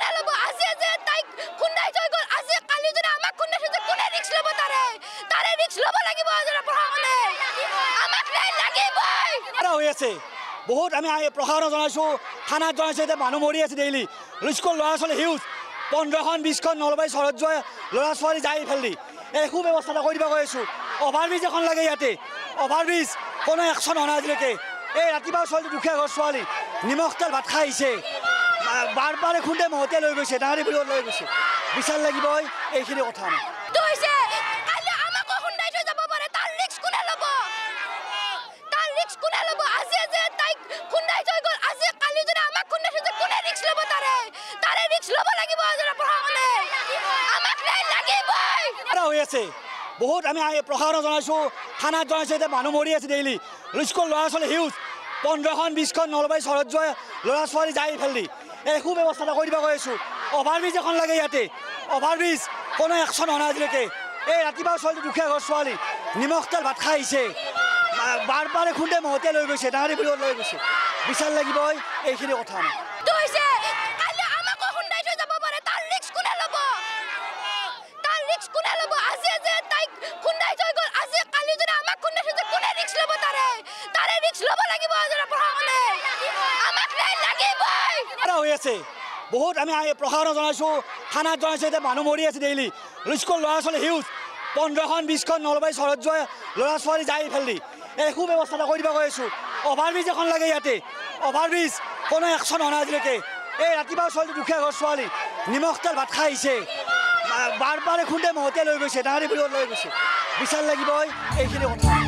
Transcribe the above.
কোনে ল'ব আজি যে তাইক খুন্দাই থৈ গ'ল আজি কালি যদি আমাক খুন্দাই থৈ কোনে ৰিক্স ল'ব তাৰে ৰিক্স ল'ব লাগিব আজি প্ৰশাসনে আমাক লাগিবই হৈ আছে বহুত আমি প্ৰশাসনক জনাইছোঁ থানাত জনাইছোঁ এতিয়া মানুহ মৰি আছে ডেইলি স্কুল ল'ৰা ছোৱালী হিউজ 15খন 20খন নলবাৰী চহৰত যোৱা ল'ৰা ছোৱালী যায় ইফালেদি এই সু ব্যৱস্থা এটা কৰি দিব কৈ আছোঁ অভাৰব্ৰিজ এখন লাগে ইয়াতে অভাৰব্ৰিজ কোনো একশ্যন হোৱা নাই আজিলৈকে এই ৰাতিপুৱা ছোৱালী দুখীয়া ঘৰ ছোৱালী নিমখ তেল ভাত খাই আহিছে বাৰ বাৰে খুন্দে মহতে লৈ গৈছে ডাঙৰি বিলত লৈ গৈছে বিচাৰ লাগিবই এইখিনি কথা নাই হৈ আছে বহুত আমি প্ৰশাসনক জনাইছোঁ থানাত জনাইছোঁ এতিয়া মানুহ মৰি আছে ডেইলি স্কুল ল'ৰা ছোৱালী হিউজ 15খন 20খন নলবাৰী চহৰত যোৱা ল'ৰা ছোৱালী যায় ইফালেদি এই সু ব্যৱস্থা এটা কৰি দিব কৈ আছোঁ অভাৰব্ৰিজ এখন লাগে ইয়াতে অভাৰব্ৰিজ কোনো একশ্যন হোৱা নাই আজিলৈকে এই ৰাতিপুৱা ছোৱালী দুখীয়া ঘৰ ছোৱালী নিমখ তেল ভাত খাই আহিছে বাৰ বাৰে খুন্দে মহতে লৈ গৈছে ডাঙৰি বিলত লৈ গৈছে বিচাৰ লাগিবই এইখিনি কথা নাই হৈ আছে বহুত আমি প্ৰশাসনক জনাইছোঁ থানাত জনাইছোঁ এতিয়া মানুহ মৰি আছে ডেইলি স্কুল ল'ৰা ছোৱালী হিউজ 15খন 20খন নলবাৰী চহৰত যোৱা ল'ৰা ছোৱালী যায় ইফালেদি এই সু ব্যৱস্থা এটা কৰি দিব কৈ আছোঁ অভাৰব্ৰিজ এখন লাগে ইয়াতে অভাৰব্ৰিজ কোনো একশ্যন হোৱা নাই আজিলৈকে এই ৰাতিপুৱা ছোৱালী দুখীয়া ঘৰ ছোৱালী নিমখ তেল ভাত খাই আহিছে বাৰ বাৰে খুন্দে মহতে লৈ গৈছে ডাঙৰি বিলত লৈ গৈছে বিচাৰ লাগিবই এইখিনি কথা